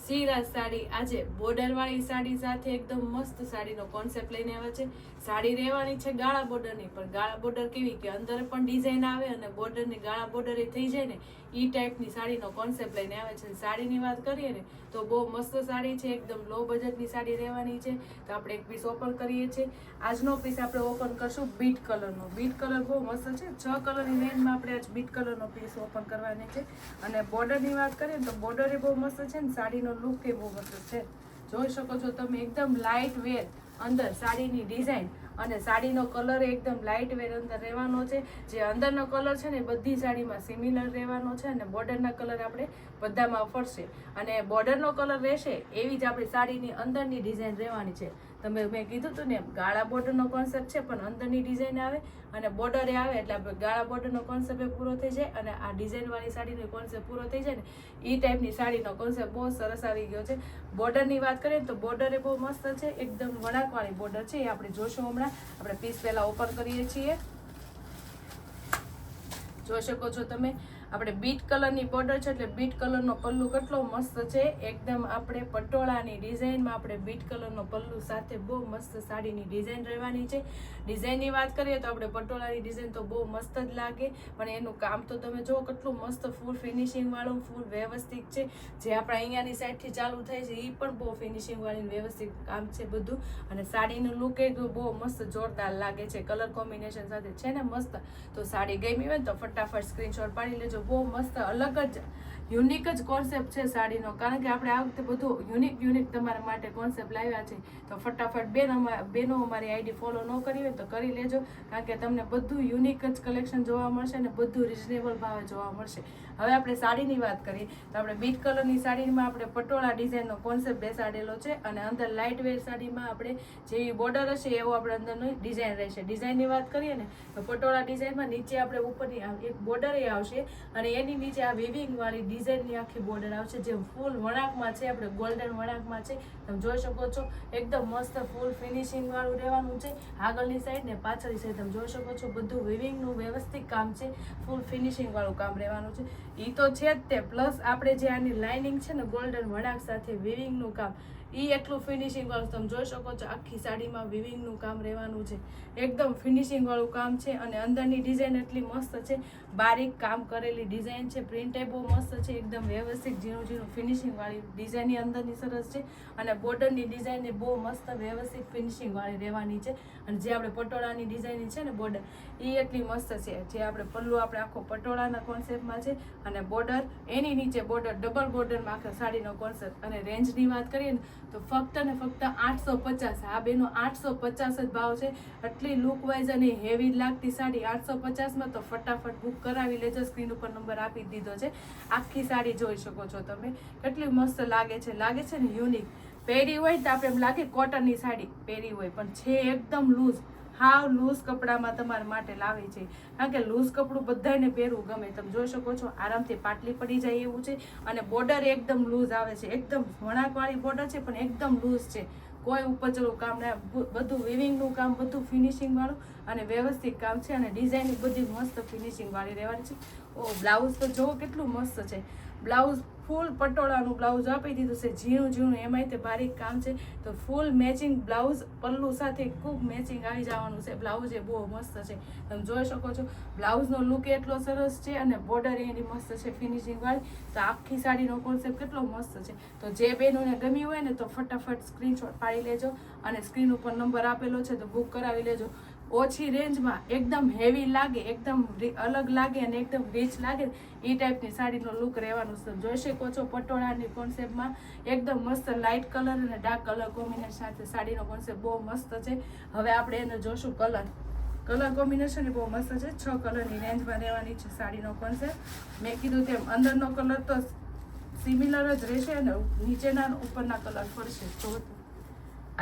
સિરાજ સાડી આજે બોર્ડર વાળી સાડી સાથે એકદમ મસ્ત સાડીનો કોન્સેપ્ટ લઈને આવ્યા છે. સાડી રહેવાની છે ગાળા બોર્ડરની, પણ ગાળા બોર્ડર કેવી કે અંદર પણ ડિઝાઇન આવે અને બોર્ડરની ગાળા બોર્ડર એ થઈ જાય ને ઈ ટાઈપની સાડીનો કોન્સેપ્ટ લઈને આવે છે. સાડીની વાત કરીએ ને તો બહુ મસ્ત સાડી છે, એકદમ લો બજેટની સાડી રહેવાની છે. તો આપણે એક પીસ ઓપન કરીએ છીએ. આજનો પીસ આપણે ઓપન કરશું બીટ કલરનો. બીટ કલર બહુ મસ્ત છે. 6 કલરની રેન્જમાં આપણે આજ બીટ કલરનો પીસ ઓપન કરવાની છે. અને બોર્ડરની વાત કરીએ ને તો બોર્ડર એ બહુ મસ્ત છે ને સાડીનો લુક એ બહુ મસ્ત છે. જોઈ શકો છો તમે, એકદમ લાઇટ વેર અંદર સાડીની ડિઝાઇન અને સાડીનો કલર એકદમ લાઇટ વેર અંદર રહેવાનો છે. જે અંદરનો કલર છે ને બધી સાડીમાં સિમિલર રહેવાનો છે અને બોર્ડરના કલર આપણે બધામાં ફરશે. અને બોર્ડરનો કલર રહેશે એવી જ આપણી સાડીની અંદરની ડિઝાઇન રહેવાની છે. તમે મેં કીધું હતું ને ગાળા બોર્ડરનો કોન્સેપ્ટ છે, પણ અંદરની ડિઝાઇન આવે અને બોર્ડરે આવે એટલે આપણે ગાળા બોર્ડરનો કોન્સેપ્ટ એ પૂરો થઈ જાય અને આ ડિઝાઇનવાળી સાડીનો કોન્સેપ્ટ પૂરો થઈ જાય ને એ ટાઈપની સાડીનો કોન્સેપ્ટ બહુ સરસ આવી ગયો છે. બોર્ડરની વાત કરીએ તો બોર્ડર એ બહુ મસ્ત છે, એકદમ વળાંકવાળી બોર્ડર છે. એ આપણે જોશું હમણાં. આપણે પીસ પહેલા ઓપન કરીએ છીએ. જોઈ શકો છો તમે, આપણે બીટ કલરની બોર્ડર છે એટલે બીટ કલરનો પલ્લુ કેટલો મસ્ત છે. એકદમ આપણે પટોળાની ડિઝાઇનમાં આપણે બીટ કલરનો પલ્લુ સાથે બહુ મસ્ત સાડીની ડિઝાઇન રહેવાની છે. ડિઝાઇનની વાત કરીએ તો આપણે પટોળાની ડિઝાઇન તો બહુ મસ્ત જ લાગે, પણ એનું કામ તો તમે જુઓ કેટલું મસ્ત ફૂલ ફિનિશિંગ વાળું, ફૂલ વ્યવસ્થિત છે. જે આપણે અહીંયાની સાઈડથી ચાલુ થાય છે એ પણ બહુ ફિનિશિંગ વાળી વ્યવસ્થિત કામ છે બધું. અને સાડીનું લુક એ બહુ મસ્ત જોરદાર લાગે છે. કલર કોમ્બિનેશન સાથે છે ને મસ્ત. તો સાડી ગમી હોય ને તો ફટાફટ સ્ક્રીનશોટ પાડી લેજો. બહુ મસ્ત અલગ જ યુનિક જ કોન્સેપ્ટ છે સાડીનો, કારણ કે આપણે આ વખતે બધું યુનિક તમારા માટે કોન્સેપ્ટ લાવ્યા છે. તો ફટાફટ બેનો અમારી આઈડી ફોલો ન કરી હોય તો કરી લેજો, કારણ કે તમને બધું યુનિક જ કલેક્શન જોવા મળશે અને બધું રિઝનેબલ ભાવે જોવા મળશે. હવે આપણે સાડીની વાત કરીએ તો આપણે બીટ કલરની સાડીમાં આપણે પટોળા ડિઝાઇનનો કોન્સેપ્ટ બેસાડેલો છે અને અંદર લાઇટ વેર સાડીમાં આપણે જેવી બોર્ડર હશે એવો આપણે અંદરનો ડિઝાઇન રહેશે. ડિઝાઇનની વાત કરીએ ને તો પટોળા ડિઝાઇનમાં નીચે આપણે ઉપરની એક બોર્ડર આવશે અને એની નીચે આ વિવિંગ વાળી ડિઝાઇનની આખી બોર્ડર આવશે, જે ફૂલ વળાંકમાં છે, આપણે ગોલ્ડન વળાંકમાં છે. તમે જોઈ શકો છો એકદમ મસ્ત ફૂલ ફિનિશિંગ વાળું રહેવાનું છે. આગળની સાઈડ ને પાછળની સાઈડ તમે જોઈ શકો છો બધું વિવિંગનું વ્યવસ્થિત કામ છે, ફૂલ ફિનિશિંગ વાળું કામ રહેવાનું છે. એ તો છે જ તે, પ્લસ આપણે જે આની લાઇનિંગ છે ને ગોલ્ડન વળાંક સાથે વિવિંગનું કામ એ એટલું ફિનિશિંગ વાળું તમે જોઈ શકો છો. આખી સાડીમાં વિવિંગનું કામ રહેવાનું છે, એકદમ ફિનિશિંગ વાળું કામ છે. અને અંદરની ડિઝાઇન એટલી મસ્ત છે, બારીક કામ કરેલી ડિઝાઇન છે. પ્રિન્ટ એ બહુ મસ્ત છે, એકદમ વ્યવસ્થિત ઝીણું ફિનિશિંગ વાળી ડિઝાઇનની અંદરની સરસ છે. અને બોર્ડરની ડિઝાઇન એ બહુ મસ્ત વ્યવસ્થિત ફિનિશિંગ વાળી રહેવાની છે. અને જે આપણે પટોળાની ડિઝાઇન છે ને બોર્ડર એ એટલી મસ્ત છે. જે આપણે પલ્લુ આપણે આખો પટોળાના કોન્સેપ્ટમાં છે અને બોર્ડર એની નીચે બોર્ડર ડબલ બોર્ડરમાં આખા સાડીનો કોન્સેપ્ટ. અને રેન્જની વાત કરીએ ને તો ફક્ત ને ફક્ત 850. આ બેનો 850 જ ભાવ છે. આટલી લુક વાઇઝ અને હેવી લાગતી સાડી 850માં તો ફટાફટ બુક કરાવી લેજો. સ્ક્રીન ઉપર નંબર આપી દીધો છે. આખી સાડી જોઈ શકો છો તમે, કેટલી મસ્ત લાગે છે ને યુનિક. પહેરી હોય તો આપણે એમ લાગે કોટનની સાડી પહેરી હોય, પણ છે એકદમ લૂઝ, હાવ લૂઝ કપડામાં તમારા માટે લાવી છે. કારણ કે લૂઝ કપડું બધાને પહેરવું ગમે. તમે જોઈ શકો છો આરામથી પાટલી પડી જાય એવું છે. અને બોર્ડર એકદમ લૂઝ આવે છે, એકદમ વળાંકવાળી બોર્ડર છે પણ એકદમ લૂઝ છે. કોઈ ઉપર ચડું કામ ના, બધું વિવિંગનું કામ, બધું ફિનિશિંગ વાળું અને વ્યવસ્થિત કામ છે. અને ડિઝાઇન બધી મસ્ત ફિનિશિંગ વાળી રહેવાની છે. બ્લાઉઝ તો જુઓ કેટલું મસ્ત છે. બ્લાઉઝ ફૂલ પટોળાનું બ્લાઉઝ આપી દીધું છે, ઝીણું એમાંય તે બારીક કામ છે. તો ફૂલ મેચિંગ બ્લાઉઝ પલ્લુ સાથે ખૂબ મેચિંગ આવી જવાનું છે. બ્લાઉઝ એ બહુ મસ્ત છે, તમે જોઈ શકો છો. બ્લાઉઝનો લુક એટલો સરસ છે અને બોર્ડર એની મસ્ત છે ફિનિશિંગ વાળી. તો આખી સાડીનો કોન્સેપ્ટ કેટલો મસ્ત છે. તો જે બહેનોને ગમી હોય ને તો ફટાફટ સ્ક્રીનશોટ પાડી લેજો અને સ્ક્રીન ઉપર નંબર આપેલો છે તો બુક કરાવી લેજો. ઓછી રેન્જમાં એકદમ હેવી લાગે, એકદમ અલગ લાગે અને એકદમ રીચ લાગે એ ટાઈપની સાડીનો લુક રહેવાનું છે. જોઈ શકો છો પટોળાની કોન્સેપ્ટમાં એકદમ મસ્ત લાઇટ કલર અને ડાર્ક કલર કોમ્બિનેશન સાથે સાડીનો કોન્સેપ્ટ બહુ મસ્ત છે. હવે આપણે એને જોશું કલર કોમ્બિનેશન એ બહુ મસ્ત છે. 6 કલરની રેન્જમાં રહેવાની છે સાડીનો કોન્સેપ્ટ. મેં કીધું તેમ અંદરનો કલર તો સિમિલર જ રહેશે અને નીચેના ઉપરના કલર ફરશે. તો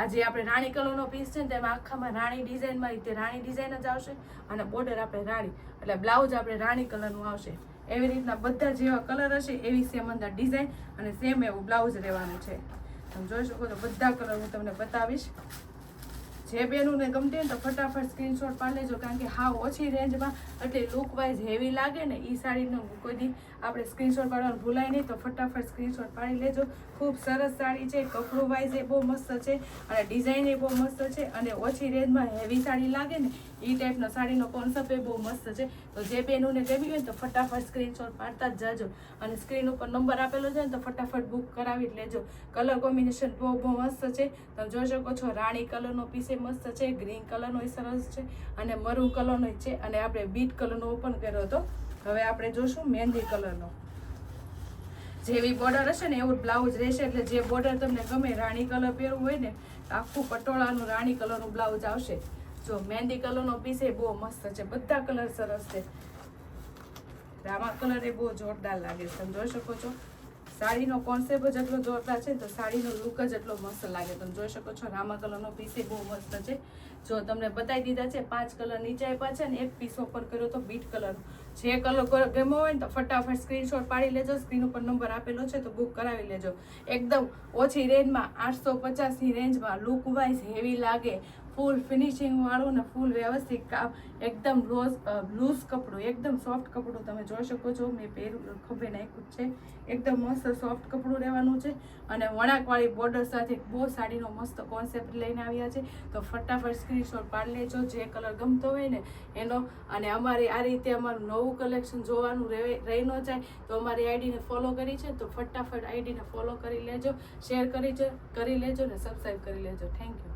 આજે આપણે રાણી કલરનો પીસ છે ને તેમાં આખામાં રાણી ડિઝાઇનમાં તે રાણી ડિઝાઇન જ આવશે અને બોર્ડર આપણે રાણી, એટલે બ્લાઉઝ આપણે રાણી કલરનું આવશે. એવી રીતના બધા જેવા કલર હશે એવી સેમ અંદર ડિઝાઇન અને સેમ એવું બ્લાઉઝ રહેવાનું છે. તમે જોઈ શકો છો બધા કલર હું તમને બતાવીશ. જે બેનુંને ગમતી હોય ને તો ફટાફટ સ્ક્રીનશોટ પાડી લેજો, કારણ કે હા ઓછી રેન્જમાં એટલે લુક વાઇઝ હેવી લાગે ને એ સાડીનો કોઈ દી આપણે સ્ક્રીનશોટ પાડવાનું ભૂલાય નહીં. તો ફટાફટ સ્ક્રીનશોટ પાડી લેજો. ખૂબ સરસ સાડી છે, કપડું વાઇઝ એ બહુ મસ્ત છે અને ડિઝાઇન એ બહુ મસ્ત છે અને ઓછી રેન્જમાં હેવી સાડી લાગે ને એ ટાઈપનો સાડીનો કોન્સેપ્ટ એ બહુ મસ્ત છે. તો જે બેનુંને ગમી હોય ને તો ફટાફટ સ્ક્રીનશોટ પાડતા જ જાજો અને સ્ક્રીન ઉપર નંબર આપેલો છે ને તો ફટાફટ બુક કરાવી જ લેજો. કલર કોમ્બિનેશન બહુ મસ્ત છે. તમે જોઈ શકો છો રાણી કલરનો પીસ એ મસ્ત છે, ગ્રીન કલરનો સરસ છે અને મરૂન કલરનો છે અને આપણે બીટ કલરનો ઓપન કર્યો હતો. હવે આપણે જોશું મહેંદી કલરનો. જેવી બોર્ડર હશે ને એવું બ્લાઉઝ રહેશે, એટલે જે બોર્ડર તમને ગમે રાણી કલર પહેરવું હોય ને આખું પટોળાનું રાણી કલરનું બ્લાઉઝ આવશે. જો મહેંદી કલરનો પીસ એ બહુ મસ્ત છે, બધા કલર સરસ છે. રામા કલર એ બહુ જોરદાર લાગે છે, તમે જોઈ શકો છો. સાડીનો કોન્સેપ્ટ જ એટલો જોરદાર છે તો સાડીનો લુક જ એટલો મસ્ત લાગે. તમે જોઈ શકો છો રામા કલરનો પીસ એ બહુ મસ્ત છે. જો તમને બતાવી દીધા છે 5 કલર નીચે આપ્યા છે ને એક પીસ ઓપન કર્યો તો બીટ કલર. જે કલર ગમો હોય ને તો ફટાફટ સ્ક્રીનશોટ પાડી લેજો. સ્ક્રીન ઉપર નંબર આપેલો છે તો બુક કરાવી લેજો. એકદમ ઓછી રેન્જમાં 850ની રેન્જમાં લુક વાઇઝ હેવી લાગે, ફૂલ ફિનિશિંગ વાળું ને ફૂલ વ્યવસ્થિત કામ, એકદમ લૂઝ કપડું, એકદમ સોફ્ટ કપડું. તમે જોઈ શકો છો મેં પહેરું ખભે નાખ્યું છે. એકદમ મસ્ત સોફ્ટ કપડું રહેવાનું છે અને વણાકવાળી બોર્ડર સાથે બહુ સાડીનો મસ્ત કોન્સેપ્ટ લઈને આવ્યા છે. તો ફટાફટ સ્ક્રીનશોટ પાડી લેજો જે કલર ગમતો હોય ને એનો. અને અમારી આ રીતે અમારું નવું કલેક્શન જોવાનું રહી ન જાય તો અમારી આઈડીને ફોલો કરી છે તો ફટાફટ આઈડીને ફોલો કરી લેજો, શેર કરી લેજો ને સબસ્ક્રાઈબ કરી લેજો. Thank you.